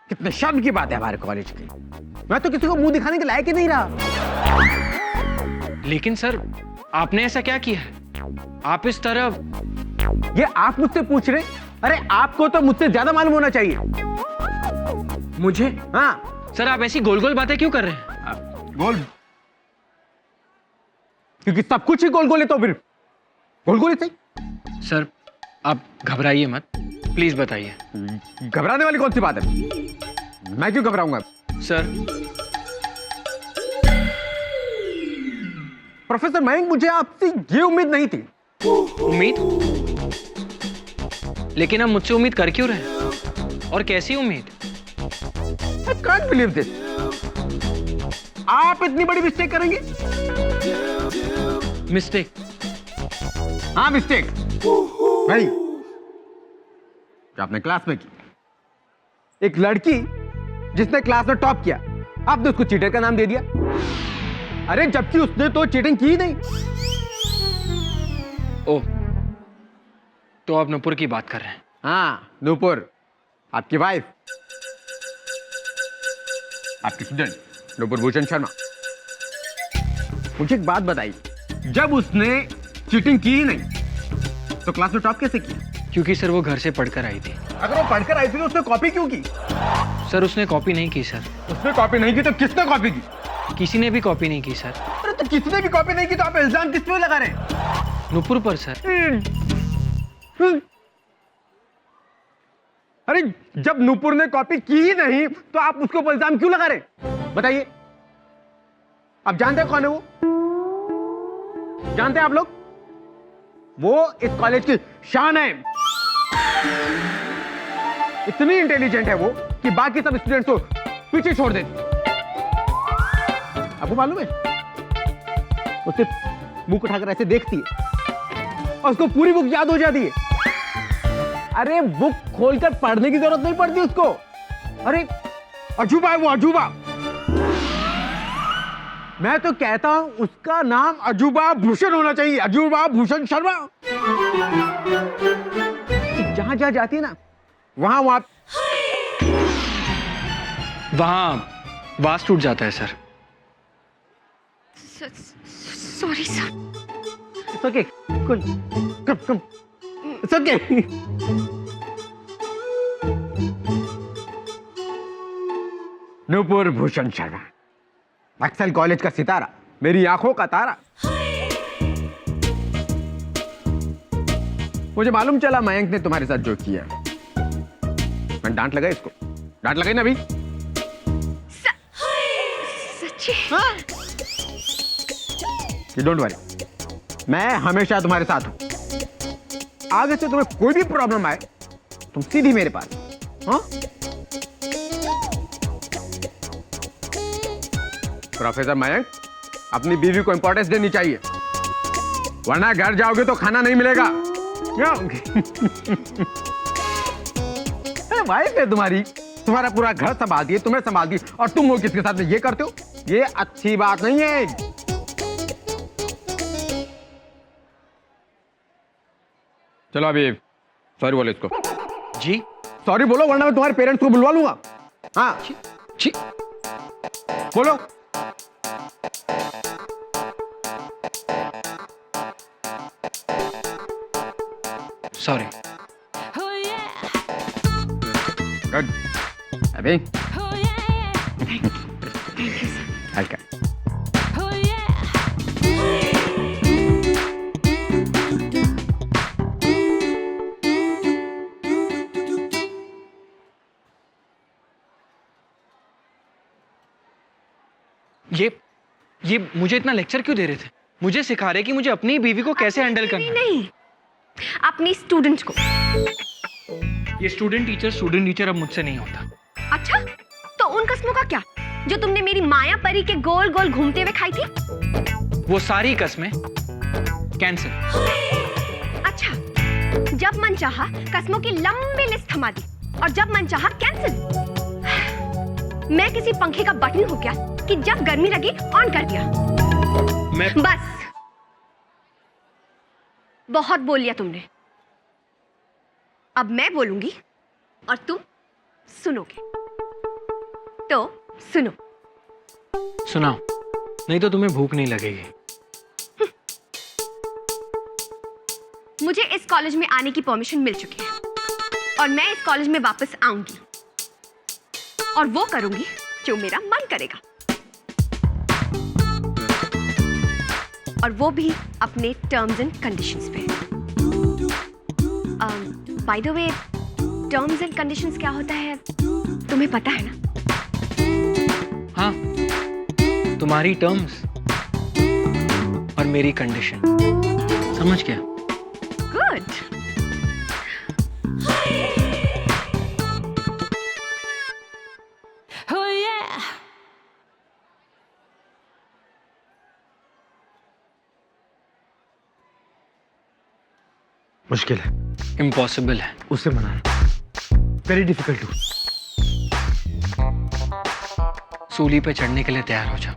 कितने शर्म की बात है हमारे कॉलेज की। मैं तो किसी को मुंह दिखाने के लायक ही नहीं रहा। लेकिन सर, आपने ऐसा क्या किया है? आप इस तरह। ये आप मुझसे पूछ रहे? अरे आपको तो मुझसे ज्यादा मालूम होना चाहिए। मुझे? हाँ सर, आप ऐसी गोल गोल बातें क्यों कर रहे हैं? गोल, क्योंकि सब कुछ ही गोल गोल है, तो फिर गोल गोल ही सही। सर, आप घबराइए मत, प्लीज बताइए। घबराने वाली कौन सी बात है? मैं क्यों घबराऊंगा? सर, प्रोफेसर मयंक, मुझे आपसे ये उम्मीद नहीं थी। उम्मीद? लेकिन आप मुझसे उम्मीद कर क्यों रहे हैं? और कैसी उम्मीद? I can't believe this। आप इतनी बड़ी मिस्टेक करेंगे? मिस्टेक? हाँ मिस्टेक भाई, जो आपने क्लास में की। एक लड़की जिसने क्लास में टॉप किया, आपने उसको चीटर का नाम दे दिया। अरे जबकि उसने तो चीटिंग की नहीं। ओह, तो आप नूपुर की बात कर रहे हैं? हाँ नूपुर, आपकी वाइफ, आपकी स्टूडेंट नूपुर भूषण शर्मा। मुझे एक बात बताइए, जब उसने चीटिंग की ही नहीं तो क्लास में टॉप कैसे की? क्योंकि सर वो घर से पढ़कर आई थी। अगर वो पढ़कर आई थी तो उसने कॉपी क्यों की? सर, उसने कॉपी नहीं की सर। उसने कॉपी नहीं की तो किसने कॉपी की? किसी ने भी कॉपी नहीं की सर। अरे तो किसने भी कॉपी नहीं की तो आप इल्जाम किस पे लगा रहे हैं? नूपुर पर सर। अरे जब नूपुर ने कॉपी की ही नहीं तो आप उसके ऊपर इल्जाम क्यों लगा रहे? बताइए, आप जानते हैं कौन है वो? जानते हैं आप लोग? वो इस कॉलेज की शान है। इतनी इंटेलिजेंट है वो कि बाकी सब स्टूडेंट्स को पीछे छोड़ देती। आपको मालूम है, वो सिर्फ बुक उठाकर ऐसे देखती है और उसको पूरी बुक याद हो जाती है। अरे बुक खोलकर पढ़ने की जरूरत नहीं पड़ती उसको। अरे अजूबा है वो, अजूबा। मैं तो कहता हूं उसका नाम अजूबा भूषण होना चाहिए, अजूबा भूषण शर्मा। जहां जहां जाती है ना, वहां वास टूट जाता है sir. Sorry sir. It's okay, come, it's okay. Nupur Bhushan Sharma, Excel college का सितारा, मेरी आंखों का तारा। मुझे मालूम चला मयंक ने तुम्हारे साथ जो किया। मैं डांट लगाई इसको, डांट लगाई ना अभी? सच्ची? डोंट वरी, मैं हमेशा तुम्हारे साथ हूं। आगे से तुम्हें कोई भी प्रॉब्लम आए, तुम सीधी मेरे पास। हाँ? प्रोफेसर मयंक, अपनी बीवी को इंपॉर्टेंस देनी चाहिए, वरना घर जाओगे तो खाना नहीं मिलेगा। वाइफ है तुम्हारी, तुम्हारा पूरा घर संभालती है, तुम्हें संभालती है, और तुम हो किसके साथ में ये करते हो? ये अच्छी बात नहीं है। चलो अभी सॉरी बोलो इसको। जी? सॉरी बोलो, वरना मैं तुम्हारे पेरेंट्स को बुलवा लूंगा। हाँ जी। बोलो। सॉरी। गुड। अभी हल्का। ये मुझे इतना लेक्चर क्यों दे रहे थे? मुझे सिखा रहे कि मुझे अपनी बीवी को कैसे हैंडल करना है। नहीं, अपनी स्टूडेंट को। ये स्टूडेंट टीचर अब मुझसे नहीं होता। अच्छा, तो उन कस्मों का क्या जो तुमने मेरी माया परी के गोल गोल घूमते हुए खाई थी? वो सारी कस्में कैंसिल। अच्छा, जब मन चाहा कस्मों की लंबी लिस्ट थमा दी, और जब मन चाहा कैंसिल। मैं किसी पंखे का बटन हो क्या कि जब गर्मी लगी ऑन कर दिया? बस, बहुत बोल लिया तुमने। अब मैं बोलूंगी और तुम सुनोगे। तो सुनो। सुनाओ, नहीं तो तुम्हें भूख नहीं लगेगी। मुझे इस कॉलेज में आने की परमिशन मिल चुकी है और मैं इस कॉलेज में वापस आऊंगी और वो करूंगी जो मेरा मन करेगा, और वो भी अपने टर्म्स एंड कंडीशंस पे। By the way, terms and conditions क्या होता है तुम्हें पता है ना? हाँ, तुम्हारी टर्म्स और मेरी कंडीशन, समझ गया? गुड। Oh yeah. मुश्किल है, इम्पॉसिबल है। उससे मनाना वेरी डिफिकल्ट टू। सूली पे चढ़ने के लिए तैयार हो जा,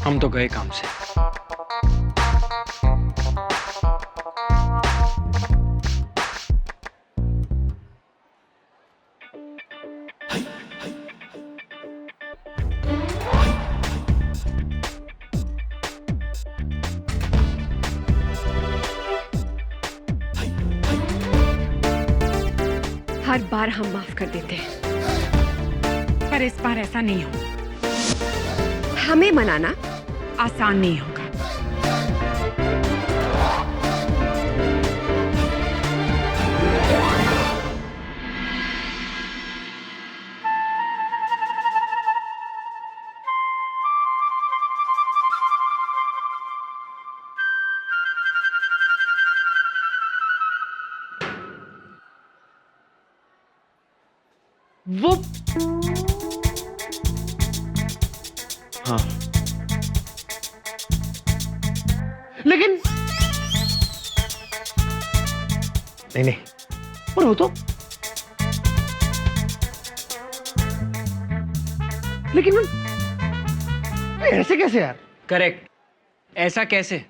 हम तो गए काम से। हर बार हम माफ कर देते हैं, पर इस बार ऐसा नहीं होगा। हमें मनाना आसान नहीं होगा। वो हाँ, लेकिन नहीं, पर वो तो, लेकिन ऐसे कैसे यार? करेक्ट, ऐसा कैसे?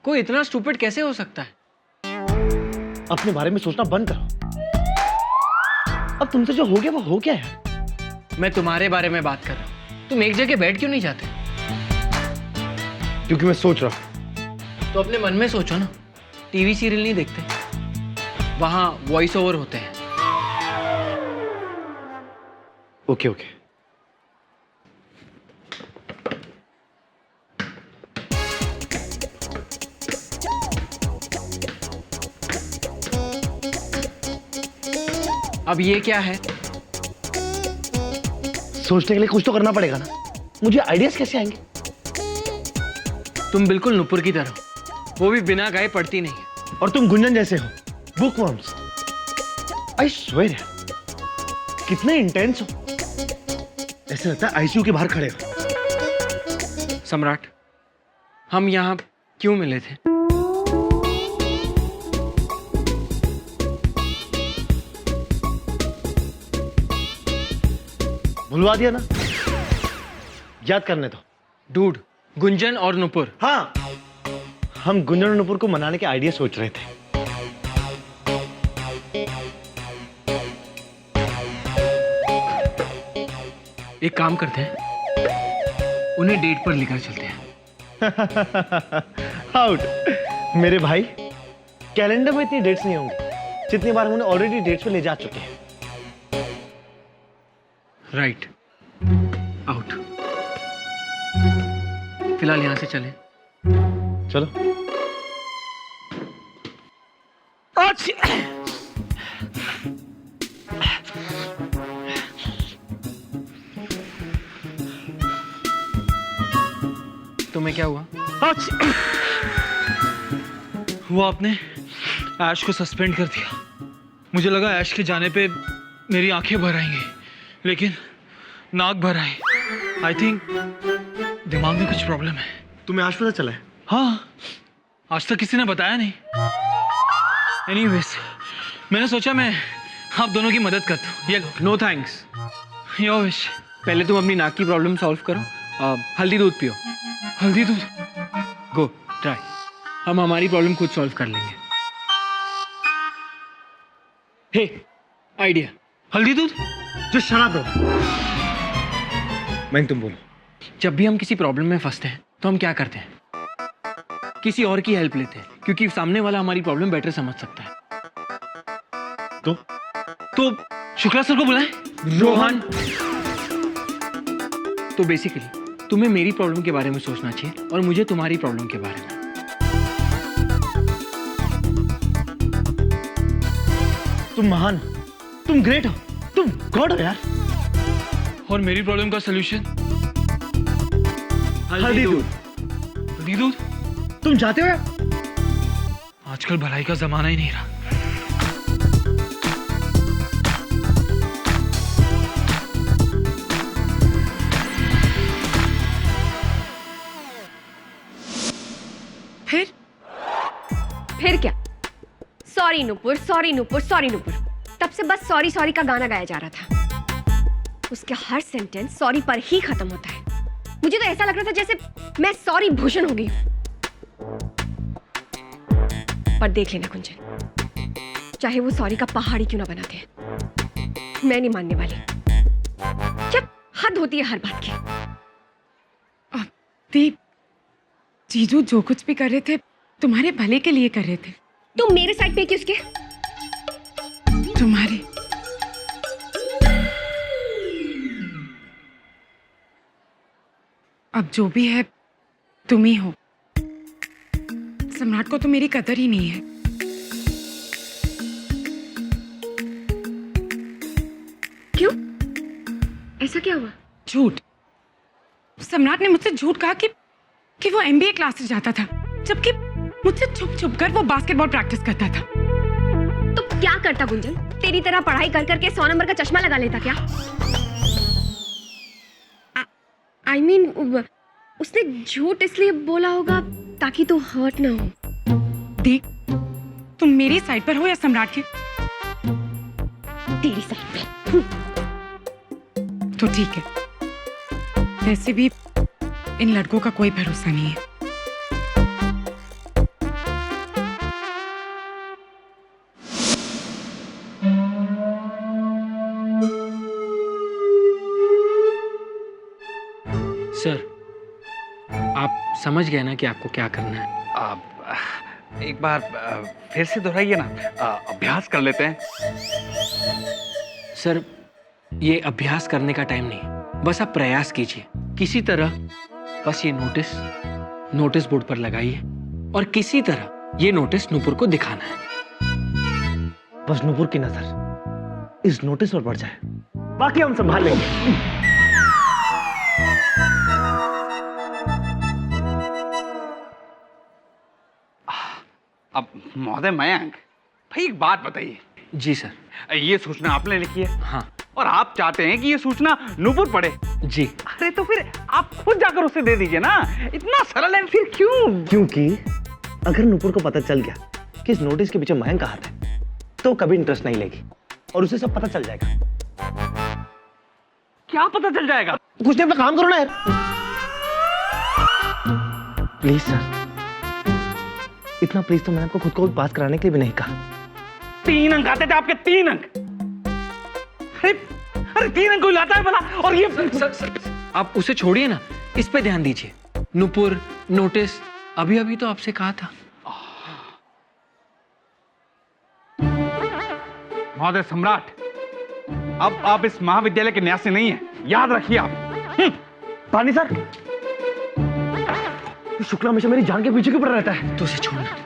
कोई इतना स्टूपिड कैसे हो सकता है? अपने बारे में सोचना बंद करो। अब तुमसे जो हो गया वो हो गया यार। मैं तुम्हारे बारे में बात कर रहा हूं। तुम एक जगह बैठ क्यों नहीं जाते? क्योंकि मैं सोच रहा हूं। तो अपने मन में सोचो ना। टीवी सीरियल नहीं देखते? वहां वॉइस ओवर होते हैं। Okay okay. अब ये क्या है? सोचने के लिए कुछ तो करना पड़ेगा ना। मुझे आइडियाज कैसे आएंगे? तुम बिल्कुल नुपुर की तरह, वो भी बिना गाए पढ़ती नहीं है। और तुम गुंजन जैसे हो, बुकवर्म्स। आई स्वेयर, कितने इंटेंस हो। ऐसे लगता है आईसीयू के बाहर खड़े हो। सम्राट, हम यहाँ क्यों मिले थे? भुलवा दिया ना? याद करने दो। डूड, गुंजन और नुपुर। हाँ, हम गुंजन और नुपुर को मनाने के आइडिया सोच रहे थे। एक काम करते हैं, उन्हें डेट पर लेकर चलते हैं। आउट। मेरे भाई, कैलेंडर में इतनी डेट्स नहीं होंगी जितनी बार हम उन्हें ऑलरेडी डेट्स पे ले जा चुके हैं। Right, out. फिलहाल यहां से चलें। चलो। तुम्हें क्या हुआ? वो आपने ऐश को सस्पेंड कर दिया। मुझे लगा ऐश के जाने पे मेरी आंखें भर आएंगी, लेकिन नाक भर आई। आई थिंक दिमाग में कुछ प्रॉब्लम है। तुम्हें आज पता चला है? हाँ, आज तक किसी ने बताया नहीं। एनीवेज, मैंने सोचा मैं आप दोनों की मदद करता हूँ। ये लो। No thanks. Your wish. पहले तुम अपनी नाक की प्रॉब्लम सॉल्व करो। हल्दी दूध पियो। हल्दी दूध? Go try. हम हमारी प्रॉब्लम खुद सॉल्व कर लेंगे। हे, आइडिया। हल्दी दूध? जो शराब दो। मैं तुम बोलो। जब भी हम किसी प्रॉब्लम में फंसते हैं तो हम क्या करते हैं? किसी और की हेल्प लेते हैं, क्योंकि सामने वाला हमारी प्रॉब्लम बेटर समझ सकता है। तो शुक्ला सर को बुलाएं। रोहन, तो बेसिकली तुम्हें मेरी प्रॉब्लम के बारे में सोचना चाहिए और मुझे तुम्हारी प्रॉब्लम के बारे में। तुम महान, तुम ग्रेट हो, तुम गॉड हो यार। और मेरी प्रॉब्लम का सोल्यूशन हल्दी दूध। हल्दी दूध? तुम जाते हो यार? आजकल भलाई का जमाना ही नहीं रहा। फिर क्या? Sorry Nupur, sorry Nupur, sorry Nupur. तब से बस सॉरी सॉरी का गाना गाया जा रहा था। उसका हर सेंटेंस सॉरी पर ही खत्म होता है। मुझे तो ऐसा लग रहा था जैसे मैं सॉरी भूषण हो गई। पर देख लेना कुंजन, चाहे वो सॉरी का पहाड़ ही क्यों ना बनाते हैं, मैं नहीं मानने वाली। जब हद होती है हर बात की। दीप, जीजू जो कुछ भी कर रहे थे तुम्हारे भले के लिए कर रहे थे। तुम मेरे साइड पे किसके? तुम्हारे। अब जो भी है तुम ही हो। सम्राट को तो मेरी कदर ही नहीं है। क्यों? ऐसा क्या हुआ? झूठ। सम्राट ने मुझसे झूठ कहा कि वो एमबीए क्लासेस जाता था, जबकि मुझसे छुप छुप कर वो बास्केटबॉल प्रैक्टिस करता था। तो क्या करता गुंजन? तेरी तरह पढ़ाई कर करके 100 नंबर का चश्मा लगा लेता क्या? I mean, उसने झूठ इसलिए बोला होगा ताकि तू हर्ट ना हो। देख, तुम मेरी साइड पर हो या सम्राट के? तेरी साइड पे। तो ठीक है। वैसे भी इन लड़कों का कोई भरोसा नहीं है। सर, आप समझ गए ना कि आपको क्या करना है? एक बार फिर से दोहराइए ना, अभ्यास कर लेते हैं। सर, ये अभ्यास करने का टाइम नहीं, बस आप प्रयास कीजिए किसी तरह। बस ये नोटिस बोर्ड पर लगाइए और किसी तरह ये नोटिस नूपुर को दिखाना है। बस नूपुर की नजर इस नोटिस पर पड़ जाए, बाकी हम संभाल लेंगे। अब महोदय मयंक भाई, एक बात बताइए। जी सर। ये सूचना आपने लिखी है हाँ। और आप चाहते हैं कि ये सूचना नूपुर पढ़े। जी। अरे तो फिर आप खुद जाकर उसे दे दीजिए ना, इतना सरल है फिर क्यों? क्योंकि अगर नूपुर को पता चल गया कि इस नोटिस के पीछे मयंक का हाथ है, तो कभी इंटरेस्ट नहीं लेगी और उसे सब पता चल जाएगा। क्या पता चल जाएगा? कुछ नहीं, अपना काम करो ना यार। प्लीज सर, इतना प्लीज तो मैंने आपको खुद को पास कराने के लिए भी नहीं कहा। 3 अंक आते थे आपके, 3 अंक। अरे 3 अंक कोई लाता है भला? और ये सर, आप उसे छोड़िए ना, इस पे ध्यान दीजिए। नूपुर, नोटिस, अभी अभी तो आपसे कहा था। महोदय सम्राट, अब आप इस महाविद्यालय के न्यासी नहीं है, याद रखिए आप। पानी सर, शुक्ला हमेशा मेरी जान के पीछे क्यों पड़ रहता है? तो उसे छोड़ना।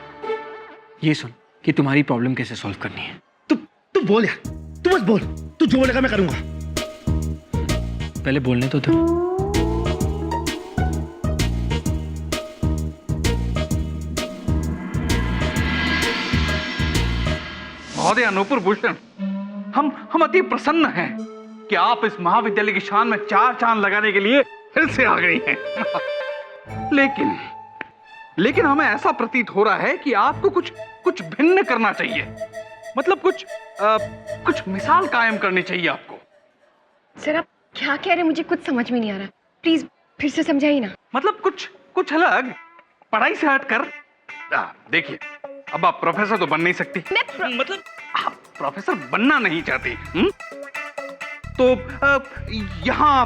ये सुन कि तुम्हारी प्रॉब्लम कैसे सॉल्व करनी है। तू बोल यार, तू बस बोल, तू जो बोलेगा मैं करूंगा। पहले बोलने तो दो। महोदय नूपुर भूषण, हम अति प्रसन्न हैं कि आप इस महाविद्यालय की शान में 4 चांद लगाने के लिए फिर से आ गई हैं। लेकिन हमें ऐसा प्रतीत हो रहा है कि आपको कुछ भिन्न करना चाहिए। मतलब कुछ मिसाल कायम करनी चाहिए आपको। सर, आप क्या कह रहे हैं? मुझे कुछ समझ में नहीं आ रहा। प्लीज फिर से समझाइए ना। मतलब कुछ अलग, पढ़ाई से हटकर। देखिए, अब आप प्रोफेसर तो बन नहीं सकती। मैं मतलब आप प्रोफेसर बनना नहीं चाहती, तो यहाँ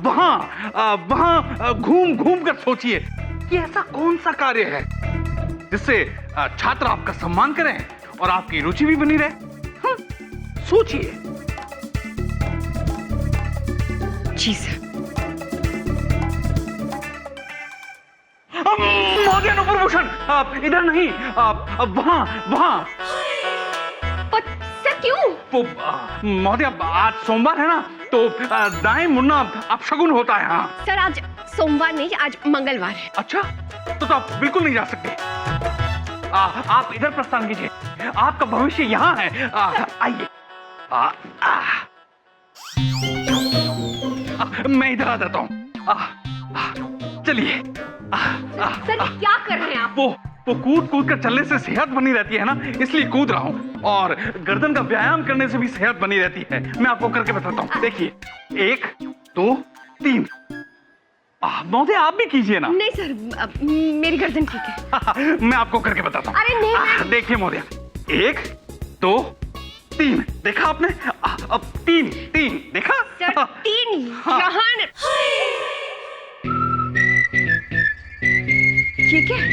वहाँ घूम घूम कर सोचिए कि ऐसा कौन सा कार्य है जिससे छात्र आपका सम्मान करें और आपकी रुचि भी बनी रहे। सोचिए। जी सर। महोदय नुपुर भूषण, आप इधर नहीं, आप वहाँ। पर सर क्यों? महोदय आज सोमवार है ना, तो दाएं मुड़ना अपशगुन होता है। हाँ सर आज सोमवार नहीं, आज मंगलवार है। अच्छा, तो आप बिल्कुल नहीं जा सकते। आप इधर प्रस्थान कीजिए, आपका भविष्य यहाँ है। आइए। मैं इधर आ जाता हूँ। चलिए। सर ये क्या कर रहे हैं आप? वो कूद कूद कर चलने से सेहत बनी रहती है ना, इसलिए कूद रहा हूँ। और गर्दन का व्यायाम करने से भी सेहत बनी रहती है। मैं आपको करके बताता हूँ। देखिए, 1 2 3। महोदय आप भी कीजिए ना। नहीं सर, मेरी गर्दन ठीक है। मैं आपको करके बताता हूँ। अरे नहीं। देखिए महोदय, 1 2 3 देखा आपने? अब 3 देखा? सर 3 यहाँ। ये क्या है?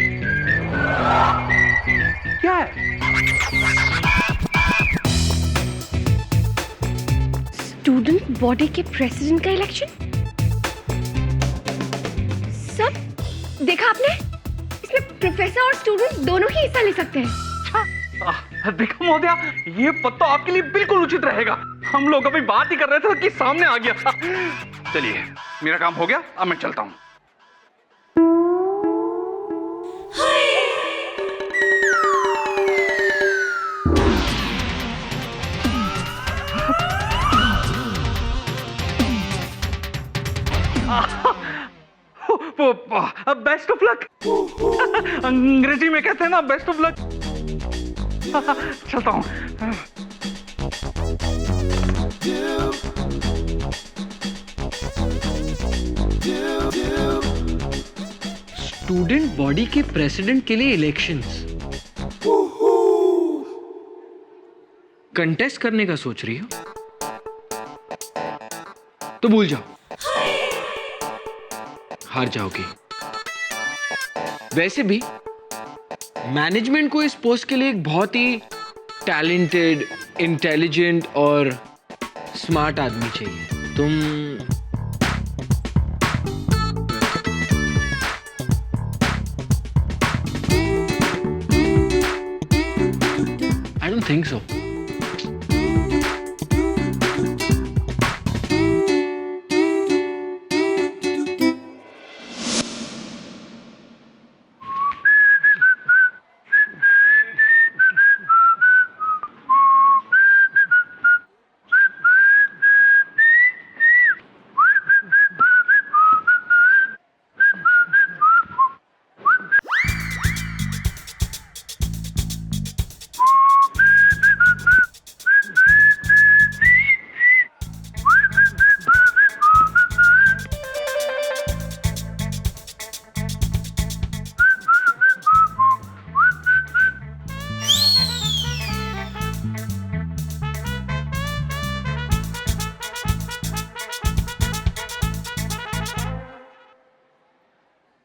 स्टूडेंट बॉडी के प्रेसिडेंट का इलेक्शन। सर देखा आपने? इसमें प्रोफेसर और स्टूडेंट दोनों ही हिस्सा ले सकते हैं। देखो महोदय, ये पत्ता आपके लिए बिल्कुल उचित रहेगा। हम लोग अभी बात ही कर रहे थे कि सामने आ गया था। चलिए, मेरा काम हो गया, अब मैं चलता हूँ। Best of luck. अंग्रेजी में कहते हैं ना, बेस्ट ऑफ लक। चलता हूं। स्टूडेंट बॉडी के प्रेसिडेंट के लिए इलेक्शंस। कंटेस्ट करने का सोच रही हो तो भूल जाओ, हार जाओगी। वैसे भी मैनेजमेंट को इस पोस्ट के लिए एक बहुत ही टैलेंटेड, इंटेलिजेंट और स्मार्ट आदमी चाहिए। तुम आई डोंट थिंक सो।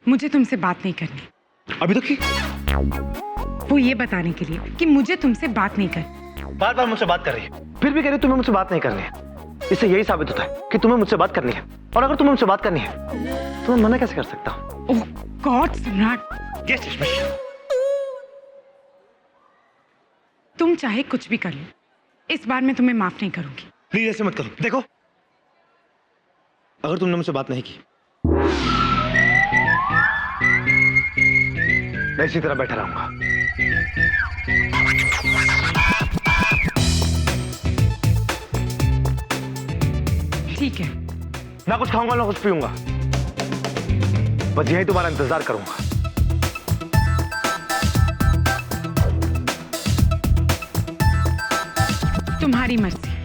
मुझे तुमसे बात नहीं करनी। अभी तो की वो ये बताने के लिए कि मुझे तुमसे बात नहीं करनी। बार बार मुझसे बात कर रही है, फिर भी कह रही है तुम्हें मुझसे बात नहीं करनी है। इससे यही साबित होता है कि तुम्हें मुझसे बात करनी है, और अगर तुम्हें मुझसे बात करनी है तो मैं मना कैसे कर सकता हूँ? ओह गॉड सम्राट, यस चश्मिश, तुम चाहे कुछ भी कर लो, इस बार मैं तुम्हें माफ नहीं करूंगी। प्लीज ऐसे मत करो। देखो, अगर तुमने मुझसे बात नहीं की, मैं इसी तरह बैठा रहूंगा। ठीक है। ना कुछ खाऊंगा ना कुछ पीऊंगा, बस यही तुम्हारा इंतजार करूंगा। तुम्हारी मर्जी।